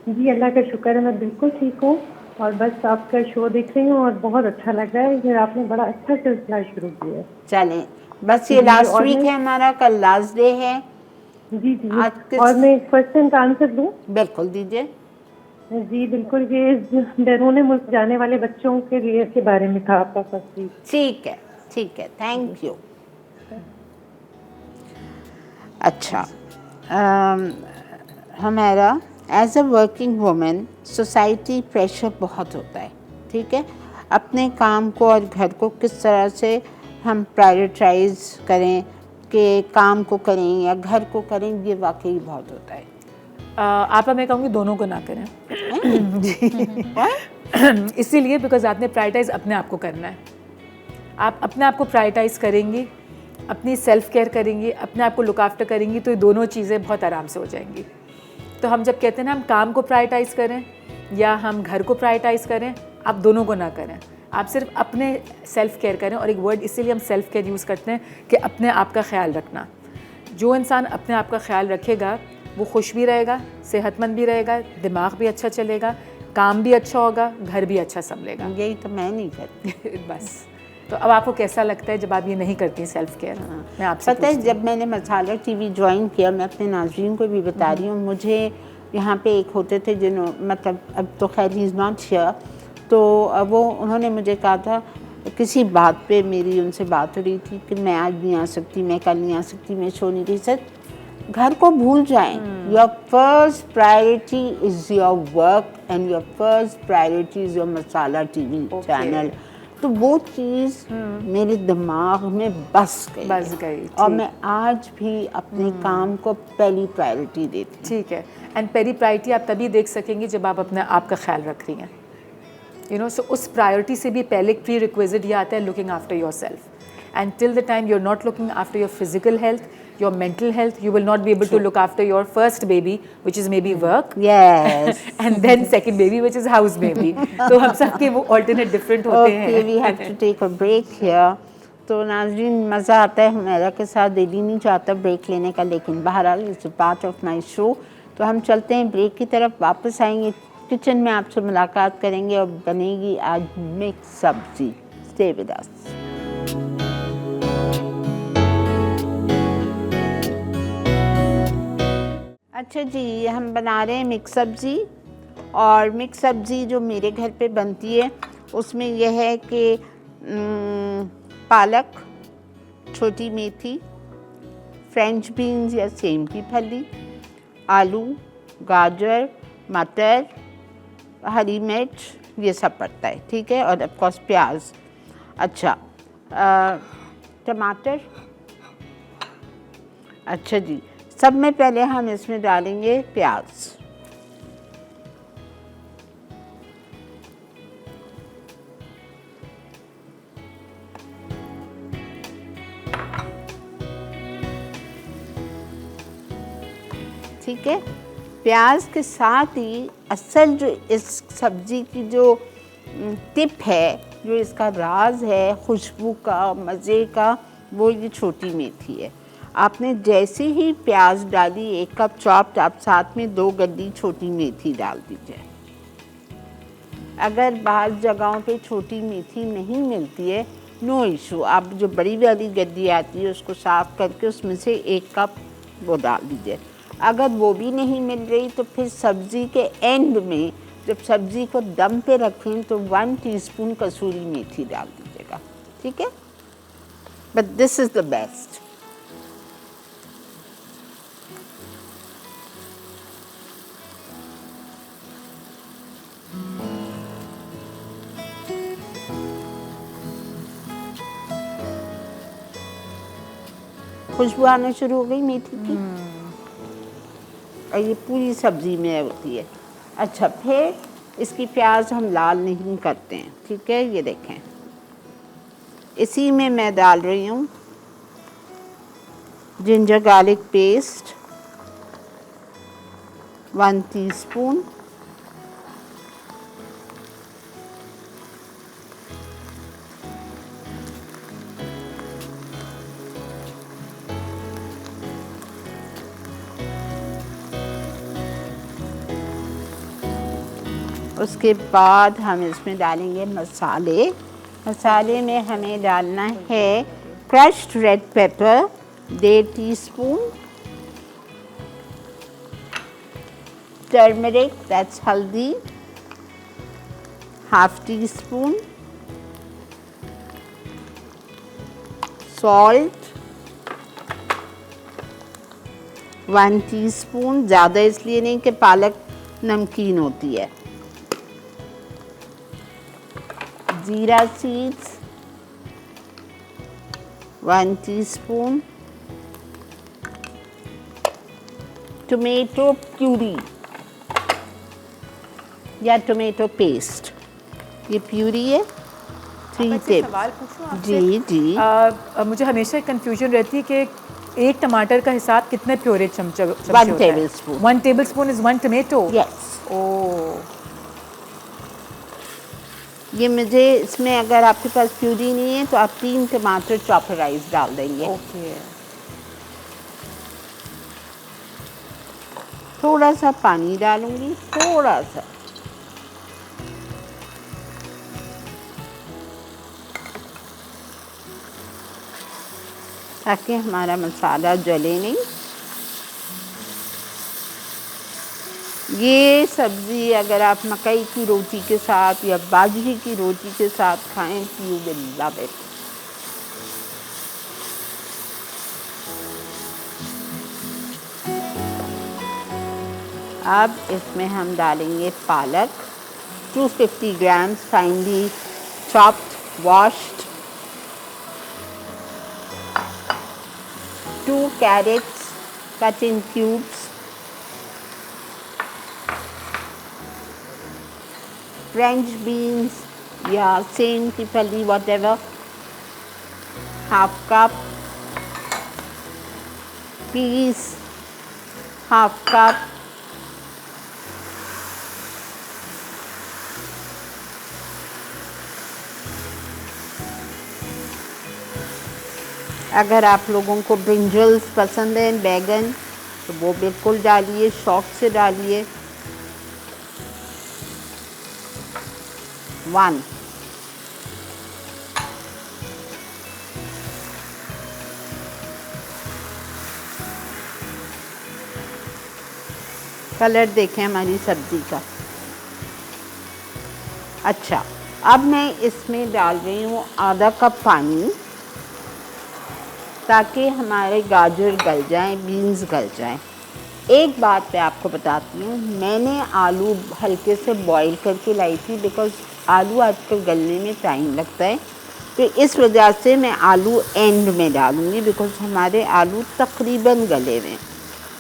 जी अल्लाह का शुक्र है, मैं बिल्कुल ठीक हूँ और बस आपका शो देख रही हूँ और बहुत अच्छा लग रहा है। फिर आपने बड़ा अच्छा सिलसिला शुरू किया है। चलें, बस ये लास्ट वीक है हमारा, कल लास्ट डे है। जी और मैं इस क्वेश्चन का आंसर दूँ? बिल्कुल दीजिए। जी बिल्कुल, ये बैरून मुल्क जाने वाले बच्चों के लिए के बारे में था आपका फर्स्ट। ठीक है, थैंक यू। अच्छा हमारा, as a working women society pressure बहुत होता है, ठीक है। अपने काम को और घर को किस तरह से हम प्रायोरिटाइज करें कि काम को करें या घर को करें, ये वाकई बहुत होता है। आपा मैं कहूँगी दोनों को ना करें। जी इसीलिए बिकॉज आपने प्रायोरिटाइज अपने आप को करना है। आप अपने आप को प्रायोरिटाइज करेंगी, अपनी सेल्फ केयर करेंगी, अपने आप को लुक आफ्टर करेंगी, तो ये दोनों चीज़ें बहुत आराम से हो जाएंगी। तो हम जब कहते हैं ना हम काम को प्रायोरिटाइज करें या हम घर को प्रायोरिटाइज करें, आप दोनों को ना करें। आप सिर्फ अपने सेल्फ केयर करें। और एक वर्ड इसीलिए हम सेल्फ केयर यूज़ करते हैं कि अपने आप का ख्याल रखना। जो इंसान अपने आप का ख्याल रखेगा वो खुश भी रहेगा, सेहतमंद भी रहेगा, दिमाग भी अच्छा चलेगा, काम भी अच्छा होगा, घर भी अच्छा संभलेगा। यही तो मैं नहीं करती। बस तो अब आपको कैसा लगता है जब आप ये नहीं करती सेल्फ केयर? मैं आपसे पता है, जब मैंने मसाला टीवी ज्वाइन किया, मैं अपने नाज़रीन को भी बता रही हूँ, मुझे यहाँ पे एक होते थे जिन्होंने, मतलब अब तो खैर ही इज़ नॉट हियर, तो वो उन्होंने मुझे कहा था किसी बात पे मेरी उनसे बात हो रही थी कि मैं आज नहीं आ सकती, मैं कल नहीं आ सकती, मैं सो नहीं रही। सर, घर को भूल जाएं। Your first priority is your work and your first priority is your masala TV channel. तो वो चीज़ मेरे दिमाग में बस गई और मैं आज भी अपने काम को पहली प्रायोरिटी देती हूँ। ठीक है। एंड पहली प्रायोरिटी आप तभी देख सकेंगे जब आप अपने आप का ख्याल रख रही हैं, यू नो। सो उस प्रायोरिटी से भी पहले प्री रिक्विजिट ये आता है looking after yourself. And till the time you are not looking after your physical health, your mental health, you will not be able to look after your first baby, which is maybe work. Yes. And then second baby, which is house baby. तो हम सबके वो alternate different होते हैं। Okay, we have to take a break here. तो नाज़रीन, मज़ा आता है हमारा के साथ, दिल ही नहीं चाहता ब्रेक लेने का, लेकिन बहरहाल it's a part of my show. तो हम चलते हैं ब्रेक की तरफ, वापस आएंगे, किचन में आपसे मुलाकात करेंगे और बनेगी आज मिक्स सब्जी। Stay with us. अच्छा जी, हम बना रहे हैं मिक्स सब्ज़ी। और मिक्स सब्ज़ी जो मेरे घर पे बनती है उसमें यह है कि पालक, छोटी मेथी, फ्रेंच बीन्स या सेम की फली, आलू, गाजर, मटर, हरी मिर्च, ये सब पड़ता है, ठीक है। और ऑफ कोर्स प्याज। अच्छा, टमाटर। अच्छा जी, सब में पहले हम इसमें डालेंगे प्याज। ठीक है। प्याज के साथ ही असल जो इस सब्ज़ी की जो टिप है, जो इसका राज है खुशबू का, मज़े का, वो ये छोटी मेथी है। आपने जैसे ही प्याज डाली, 1 कप चॉप्ड, आप साथ में 2 गड्डी छोटी मेथी डाल दीजिए। अगर बाहर जगहों पे छोटी मेथी नहीं मिलती है, नो इशू, आप जो बड़ी वाली गड्डी आती है उसको साफ़ करके उसमें से 1 कप वो डाल दीजिए। अगर वो भी नहीं मिल रही तो फिर सब्ज़ी के एंड में जब सब्ज़ी को दम पे रखें तो 1 टीस्पून कसूरी मेथी डाल दीजिएगा, ठीक है। But this is the best. खुशबू आना शुरू हो गई मेथी की और ये पूरी सब्ज़ी में होती है। अच्छा, फिर इसकी प्याज हम लाल नहीं करते हैं, ठीक है। ये देखें, इसी में मैं डाल रही हूँ जिंजर गार्लिक पेस्ट 1 टीस्पून, उसके बाद हम इसमें डालेंगे मसाले। मसाले में हमें डालना है crushed red pepper 1.5 teaspoon, turmeric that's हल्दी 1/2 टीस्पून, सॉल्ट 1 टीस्पून, ज़्यादा इसलिए नहीं कि पालक नमकीन होती है। जीरा सीड्स 1 टीस्पून, टोमेटो प्यूरी या टोमेटो पेस्ट, ये प्यूरी है 3 टेबल। सवाल पूछूं आपसे? जी जी। मुझे हमेशा कंफ्यूजन रहती है कि एक टमाटर का हिसाब कितने प्योरे चमचे 1 tablespoon। 1 tablespoon is 1 tomato? Yes. Oh, ये मुझे इसमें अगर आपके पास प्यूरी नहीं है तो आप 3 टमाटर चॉपराइज डाल देंगे। ओके। थोड़ा सा पानी डालूंगी, थोड़ा सा। ताकि हमारा मसाला जले नहीं। ये सब्ज़ी अगर आप मकई की रोटी के साथ या बाजरे की रोटी के साथ खाएं, यू विल लव इट। अब इसमें हम डालेंगे पालक 250 grams finally chopped washed, 2 carrots cut in cubes, French beans या सेम की फली whatever, half cup, peas half cup, अगर आप लोगों को ब्रिंजल्स पसंद हैं, बैगन, तो वो बिल्कुल डालिए, शौक से डालिए। 1 कलर देखें हमारी सब्ज़ी का। अच्छा, अब मैं इसमें डाल रही हूँ आधा कप पानी, ताकि हमारे गाजर गल जाएं, बीन्स गल जाएं। एक बात मैं आपको बताती हूँ, मैंने आलू हल्के से बॉईल करके लाई थी, बिकॉज़ आलू आजकल गलने में टाइम लगता है, तो इस वजह से मैं आलू एंड में डालूँगी, बिकॉज़ हमारे आलू तकरीबन गले हुए हैं।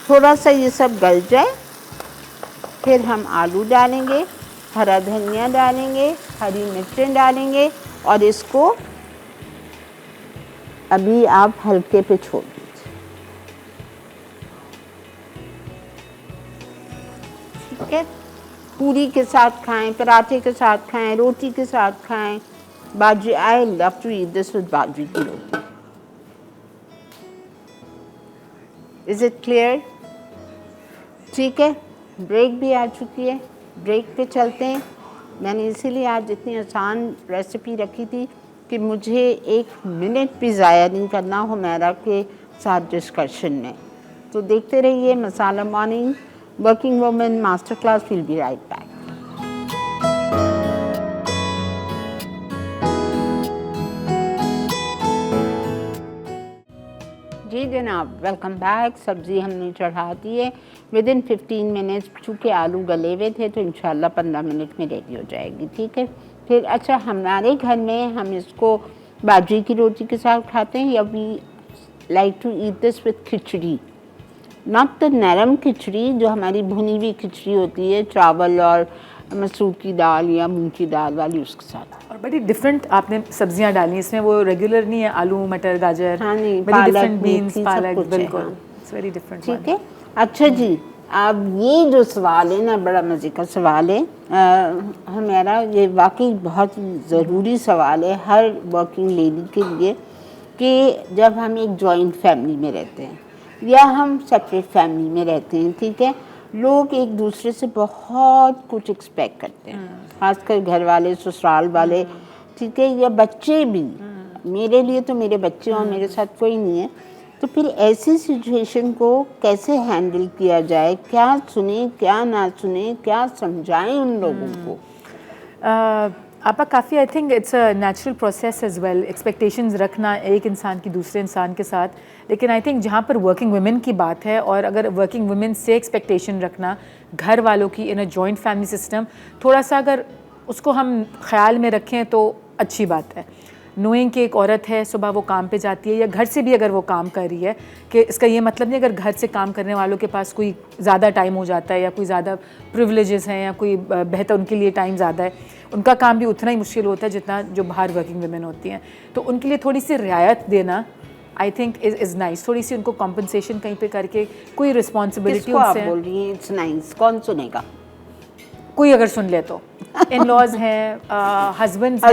थोड़ा सा ये सब गल जाए, फिर हम आलू डालेंगे, हरा धनिया डालेंगे, हरी मिर्चें डालेंगे, और इसको अभी आप हल्के पे छोड़ दीजिए। ठीक है, पूरी के साथ खाएं, पराठे के साथ खाएं, रोटी के साथ खाएं। बाजरी, I love to eat this with बाजरी की रोटी। Is it clear? ठीक है, ब्रेक भी आ चुकी है, ब्रेक पे चलते हैं। मैंने इसीलिए आज इतनी आसान रेसिपी रखी थी कि मुझे 1 मिनट भी ज़ाया नहीं करना हुमैरा के साथ डिस्कशन में। तो देखते रहिए Masala morning working women master class. Will be right back. जी जनाब, वेलकम बैक। सब्ज़ी हमने चढ़ा दी है विद इन 15 मिनट्स। चूँकि आलू गले हुए थे तो इंशाल्लाह 15 मिनट में रेडी हो जाएगी। ठीक है, फिर अच्छा, हमारे घर में हम इसको बाजरे की रोटी के साथ खाते हैं, या we like to eat this with khichdi, not the नरम खिचड़ी जो हमारी भुनी हुई खिचड़ी होती है, चावल और मसूर की दाल या मूंग की दाल वाली, उसके साथ। और बड़ी डिफरेंट आपने सब्जियां डाली इसमें, वो रेगुलर नहीं है आलू मटर गाजर। हाँ नहीं, बड़ी पालक, डिफरेंट बीन्स, मेथी, सब पालक, कुछ है, बिल्कुल हाँ। It's very different. ठीक है, अच्छा जी, अब ये जो सवाल है ना, बड़ा मज़े का सवाल है। हमारा ये वाकई बहुत ज़रूरी सवाल है हर वर्किंग लेडी के लिए, कि जब हम एक जॉइंट फैमिली में रहते हैं या हम सेपरेट फैमिली में रहते हैं, ठीक है, लोग एक दूसरे से बहुत कुछ एक्सपेक्ट करते हैं, खासकर घर वाले, ससुराल वाले, ठीक है, या बच्चे भी। मेरे लिए तो मेरे बच्चे और मेरे साथ कोई नहीं है, तो फिर ऐसी सिचुएशन को कैसे हैंडल किया जाए, क्या सुने क्या ना सुने, क्या समझाएं उन लोगों को? आपका काफ़ी I think it's a natural process as well, expectations रखना एक इंसान की दूसरे इंसान के साथ, लेकिन आई थिंक जहाँ पर वर्किंग वुमेन की बात है और अगर वर्किंग वुमेन से एक्सपेक्टेशन रखना घर वालों की इन अ जॉइंट फैमिली सिस्टम, थोड़ा सा अगर उसको हम ख्याल में रखें तो अच्छी बात है। नोइंग कि एक औरत है, सुबह वो काम पे जाती है या घर से भी अगर वो काम कर रही है, कि इसका ये मतलब नहीं अगर घर से काम करने वालों के पास कोई ज़्यादा टाइम हो जाता है या कोई ज़्यादा प्रिविलेजेस हैं या कोई बेहतर उनके लिए टाइम ज़्यादा है, उनका काम भी उतना ही मुश्किल होता है जितना जो बाहर वर्किंग वुमेन होती हैं। तो उनके लिए थोड़ी सी रियायत देना आई थिंक इज़ नाइस, थोड़ी सी उनको कॉम्पनसेशन कहीं पे करके, कोई रिस्पॉन्सिबिलिटी आप उनसे, बोल रही हैं इट्स नाइस, कौन सुनेगा? कोई अगर सुन ले तो इन लॉज हैं, हस्बैंड्स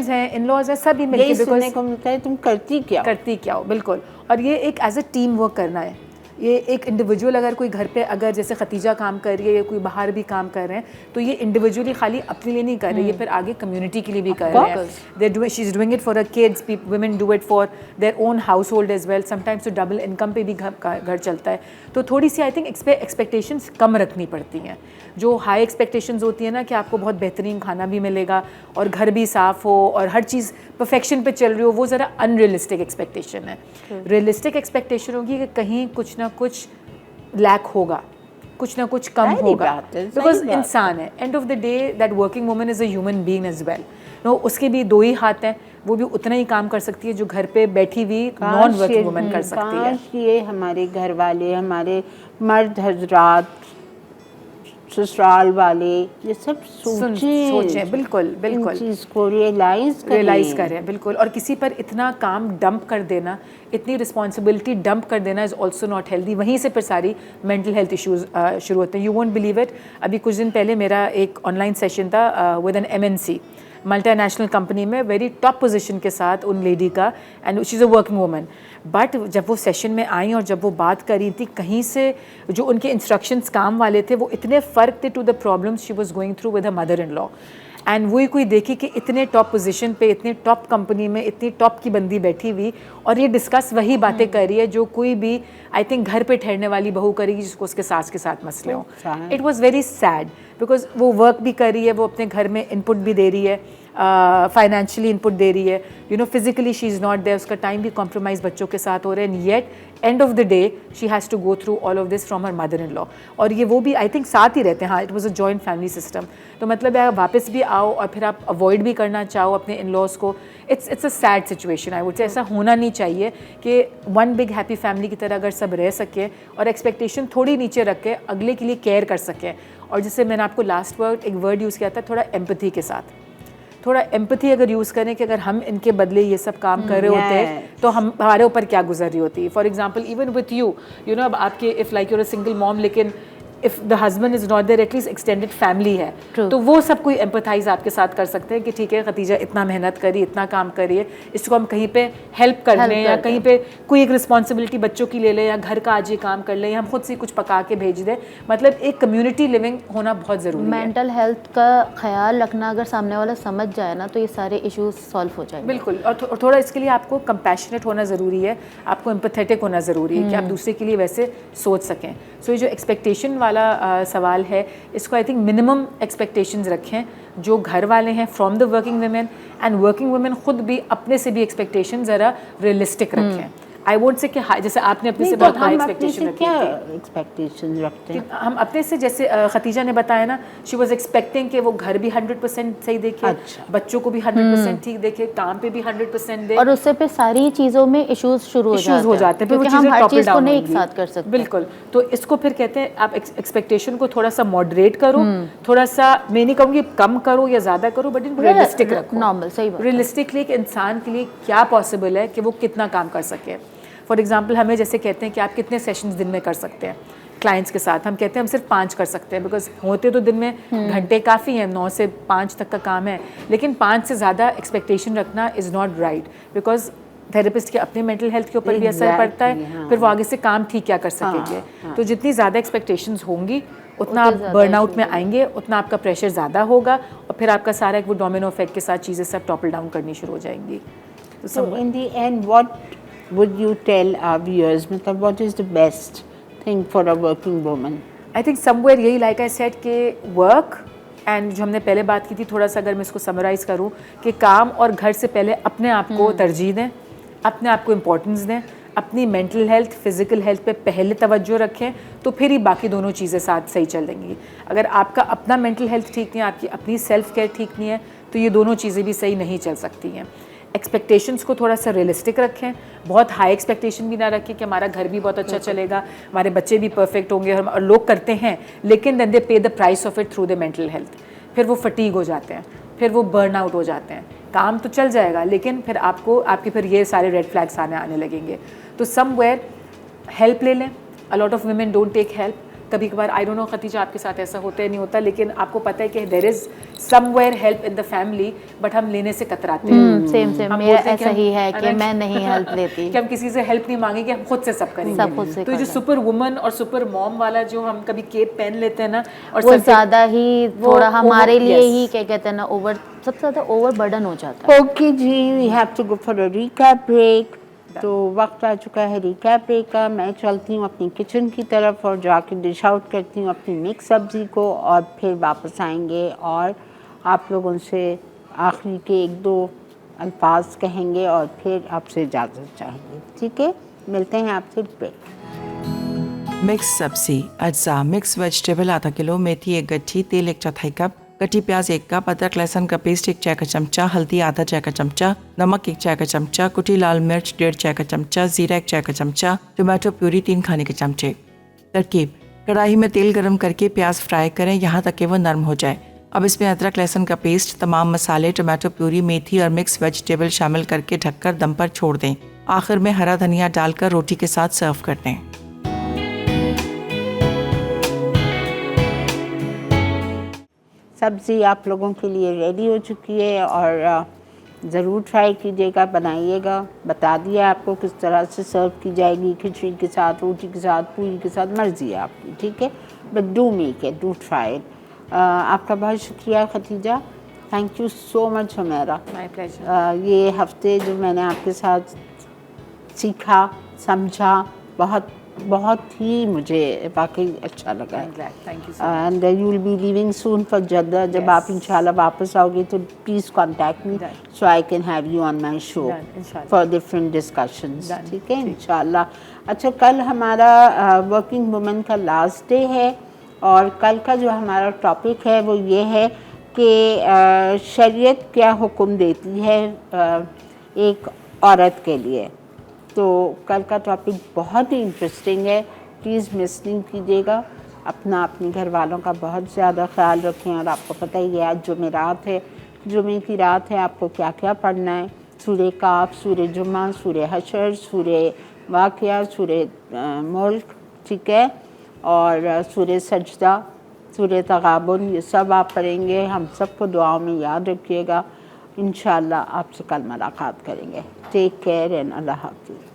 हैं, इन लॉज हैं, सभी यही मिलके सुनने को मिलता है, तुम करती क्या हो? बिल्कुल। और ये एक एज अ टीम वर्क करना है। ये एक इंडिविजुअल अगर कोई घर पे अगर जैसे खतीजा काम कर रही है या कोई बाहर भी काम कर रहे हैं, तो ये इंडिविजुअली खाली अपने लिए नहीं कर रही है, फिर आगे कम्युनिटी के लिए भी कर रहे हैं। She is doing it for her kids, women do it for their own household as well, sometimes तो डबल इनकम पे भी घर चलता है। तो थोड़ी सी आई थिंक एक्सपेक्टेशंस कम रखनी पड़ती हैं। जो हाई एक्सपेक्टेशंस होती है ना कि आपको बहुत बेहतरीन खाना भी मिलेगा और घर भी साफ़ हो और हर चीज़ परफेक्शन पे चल रही हो, वो ज़रा अनरियलिस्टिक एक्सपेक्टेशन है। रियलिस्टिक एक्सपेक्टेशन होगी कि कहीं कुछ ना कुछ लैक होगा, कुछ ना कुछ कम होगा, बिकॉज इंसान है। End of the day that working woman is a human being as well. No, उसके भी दो ही हाथ हैं, वो भी उतना ही काम कर सकती है जो घर पे बैठी हुई नॉन वर्किंग वुमन कर सकती है। काश ये हमारे घर वाले, हमारे मर्द हजरात, ससुराल वाले, ये सब सोचें, बिल्कुल बिल्कुल, इन चीज़ को रियलाइज करें, बिल्कुल। और किसी पर इतना काम डंप कर देना, इतनी रिस्पॉन्सिबिलिटी डंप कर देना इज़ ऑल्सो नॉट हेल्दी। वहीं से फिर सारी मेंटल हेल्थ इश्यूज़ शुरू होते हैं। यू वोंट बिलीव इट, अभी कुछ दिन पहले मेरा एक ऑनलाइन सेशन था with an MNC multinational company में, वेरी टॉप पोजीशन के साथ उन लेडी का, and she is a working woman. But जब वो सेशन में आई और जब वो बात कर रही थी, कहीं से जो उनके इंस्ट्रक्शंस काम वाले थे वो इतने फ़र्क थे to the problems she was going through with her mother in law. And वही कोई देखी कि इतने टॉप पोजीशन पे, इतने टॉप कंपनी में, इतनी टॉप की बंदी बैठी हुई और ये डिस्कस वही बातें कर रही है जो कोई भी आई थिंक घर पे ठहरने वाली बहू करेगी जिसको उसके सास के साथ मसले हों। It was very sad because वो वर्क भी कर रही है, वो अपने घर में इनपुट भी दे रही है, फाइनेंशियली इनपुट दे रही है, you know physically she is not there, उसका टाइम भी कॉम्प्रोमाइज़ बच्चों के साथ हो रहे हैं, and yet end of the day she has to go through all of this from her mother in law. और ये वो भी आई थिंक साथ ही रहते हैं। हाँ, it was a joint family system. तो मतलब आप वापस भी आओ और फिर आप अवॉइड भी करना चाहो अपने इन लॉज को, it's a sad situation I would say. ऐसा होना नहीं चाहिए कि वन बिग हैप्पी फैमिली की तरह अगर सब रह सके और एक्सपेक्टेशन थोड़ी नीचे रख के अगले के लिए केयर कर सकें। और जैसे मैंने आपको लास्ट एक वर्ड यूज़ किया था, थोड़ा एम्पैथी के साथ, थोड़ा एम्पैथी अगर यूज़ करें कि अगर हम इनके बदले ये सब काम कर रहे होते तो हमारे ऊपर क्या गुजर रही होती। For example even with you know, अब आपके if like you're a single mom, लेकिन if the husband is not there, at least extended family है, तो वो सब कोई एम्पथाइज आपके साथ कर सकते हैं कि ठीक है खतीजा इतना मेहनत करी, इतना काम करी है, इसको हम कहीं पे हेल्प कर लें या कहीं पे कोई एक रिस्पॉन्सिबिलिटी बच्चों की ले लें या घर का आज ये काम कर लें या हम खुद से कुछ पका के भेज दें। मतलब एक कम्युनिटी लिविंग होना बहुत ज़रूरी है। मेंटल हेल्थ का ख्याल रखना अगर सामने वाला समझ जाए ना तो ये सारे इश्यूज सॉल्व हो जाएंगे। बिल्कुल। और थोड़ा इसके लिए आपको कंपैशनेट होना ज़रूरी है, आपको एम्पथेटिक होना ज़रूरी है कि आप दूसरे के लिए वैसे सोच सकें। सो ये जो एक्सपेक्टेशन वाला सवाल है, इसको आई थिंक मिनिमम एक्सपेक्टेशंस रखें जो घर वाले हैं from the working women, and working women खुद भी अपने से भी एक्सपेक्टेशन ज़रा रियलिस्टिक रखें। आई वोंट से कि जैसे आपने अपने से बहुत हाई एक्सपेक्टेशन रखी थी, एक्सपेक्टेशन रखते हैं हम अपने से, जैसे खतीजा ने बताया ना, शी वाज एक्सपेक्टिंग कि वो घर भी 100% सही देखे, अच्छा। बच्चों को भी 100% ठीक देखे, काम पे भी 100% दे, और उससे पे सारी चीज़ों में इश्यूज शुरू हो जाते हैं क्योंकि हम हर चीज़ को नहीं एक साथ कर सकते। बिल्कुल। तो इसको फिर कहते हैं आप एक्सपेक्टेशन को थोड़ा सा मॉडरेट करो, थोड़ा सा, मैं नहीं कहूँगी कम करो या ज़्यादा करो, बट इन रियलिस्टिक रखो, नॉर्मल, सही बात, रियलिस्टिकली एक इंसान के लिए क्या पॉसिबल है कि वो कितना काम कर सके। फॉर एग्जाम्पल हमें जैसे कहते हैं कि आप कितने सेशंस दिन में कर सकते हैं क्लाइंट्स के साथ, हम कहते हैं हम सिर्फ 5 कर सकते हैं, बिकॉज होते तो दिन में घंटे काफ़ी हैं, 9 से 5 तक का काम है, लेकिन 5 से ज़्यादा एक्सपेक्टेशन रखना is not right, because therapist के अपने मेंटल हेल्थ के ऊपर भी असर पड़ता है, फिर वो आगे से काम ठीक क्या कर सकेंगे। तो जितनी ज़्यादा एक्सपेक्टेशंस होंगी उतना आप बर्नआउट में आएंगे, उतना आपका प्रेशर ज़्यादा होगा और फिर आपका सारा एक वो डोमिनो इफेक्ट के साथ चीज़ें सब टॉपल डाउन करनी शुरू हो जाएंगी। So in the end, what would you tell our viewers? मतलब what is the best thing for a working woman? I think somewhere यही like I said कि work एंड जो हमने पहले बात की थी, थोड़ा सा अगर मैं इसको समराइज़ करूँ कि काम और घर से पहले अपने आप को तरजीह दें, अपने आप को इम्पोर्टेंस दें, अपनी मेंटल हेल्थ, फिज़िकल हेल्थ पे पहले तवज्जो रखें, तो फिर ही बाकी दोनों चीज़ें साथ सही चलेंगी। अगर आपका अपना मेंटल हेल्थ ठीक नहीं है, आपकी अपनी सेल्फ केयर ठीक नहीं है, तो ये दोनों चीज़ें भी सही नहीं चल सकती हैं। एक्सपेक्टेशंस को थोड़ा सा रियलिस्टिक रखें, बहुत हाई एक्सपेक्टेशन भी ना रखें कि हमारा घर भी बहुत अच्छा चलेगा, हमारे बच्चे भी परफेक्ट होंगे, और लोग करते हैं लेकिन देन दे पे the price of it through the mental health. फिर वो फटीग हो जाते हैं, फिर वो बर्न आउट हो जाते हैं। काम तो चल जाएगा लेकिन फिर आपके फिर ये सारे रेड फ्लैग्स आने लगेंगे। तो समवेयर हेल्प ले लें। A lot of women don't take help. कभी कभार, आई डोंट नो खतीजा आपके साथ ऐसा होता है नहीं होता, लेकिन आपको पता है कि there is somewhere help in the family, but हम लेने से कतराते हैं। सेम मेरा ऐसा ही है कि मैं नहीं हेल्प लेती, कि हम किसी से हेल्प नहीं मांगेंगे, हम खुद से सब करेंगे, सब खुद से। तो जो सुपर वुमन और सुपर मॉम वाला जो हम कभी केप पहन लेते हैं ना, और वो ज़्यादा ही थोड़ा हमारे लिए ही yes. क्या कहते हैं ना, सबसे ज़्यादा ओवर बर्डन हो जाता है। ओके जी, we have to go for a recap break. तो वक्त आ चुका है रिकैप ब्रेक का। मैं चलती हूँ अपनी किचन की तरफ और जाके डिश आउट करती हूँ अपनी मिक्स सब्ज़ी को, और फिर वापस आएंगे और आप लोगों से आखिरी के 1-2 अल्फाज कहेंगे और फिर आपसे इजाज़त चाहेंगे। ठीक है, मिलते हैं आपसे ब्रेक। मिक्स सब्जी अज्जा: मिक्स वेजिटेबल आधा किलो, मेथी 1 गट्ठी, तेल 1/4 कप, कटी प्याज 1 कप, अदरक लहसुन का पेस्ट 1 चाय का चमचा, हल्दी आधा चाय का चमचा, नमक 1 चाय का चमचा, कुटी लाल मिर्च 1.5 चाय का चमचा, जीरा 1 चाय का चमचा, टोमेटो प्यूरी 3 खाने के चमचे। तरकीब: कढ़ाई में तेल गरम करके प्याज फ्राई करें यहाँ तक कि वो नरम हो जाए। अब इसमें अदरक लहसुन का पेस्ट, तमाम मसाले, टोमेटो प्यूरी, मेथी और मिक्स वेजिटेबल शामिल करके ढककर दम पर छोड़ दें। आखिर में हरा धनिया डालकर रोटी के साथ सर्व कर दें। सब्ज़ी आप लोगों के लिए रेडी हो चुकी है और ज़रूर ट्राई कीजिएगा, बनाइएगा। बता दिया आपको किस तरह से सर्व की जाएगी, खिचड़ी के साथ, रोटी के साथ, पूरी के साथ, मर्ज़ी है आपकी, ठीक है। But do make it, do try it. आपका बहुत शुक्रिया Khatija, thank you so much Humaira. My pleasure. ये हफ्ते जो मैंने आपके साथ सीखा, समझा, बहुत ही मुझे वाकई अच्छा लगा है। And you will be leaving soon for Jeddah. जब आप इंशाल्लाह वापस आओगे तो please contact me so I can have you on my show for different discussions, ठीक है इंशाल्लाह। अच्छा, कल हमारा वर्किंग वुमेन का लास्ट डे है और कल का जो हमारा टॉपिक है वो ये है कि शरीयत क्या हुक्म देती है एक औरत के लिए। तो कल का टॉपिक बहुत ही इंटरेस्टिंग है, प्लीज़ मिस नहीं कीजिएगा। अपने घर वालों का बहुत ज़्यादा ख्याल रखें। और आपको पता ही है आज जुमेरात है, जुमे की रात है, आपको क्या क्या पढ़ना है। सूरह काफ, सूरह जुमा, सूरह हशर, सूरह वाक़िया, सूरह मुल्क, ठीक है, और सूरह सजदा, सूरह तगाबुन, ये सब आप पढ़ेंगे। हम सबको दुआओं में याद रखिएगा। इंशाल्लाह आपसे कल मुलाकात करेंगे। टेक केयर एंड अल्लाह हाफ़िज़।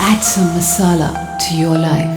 Add some masala to your life.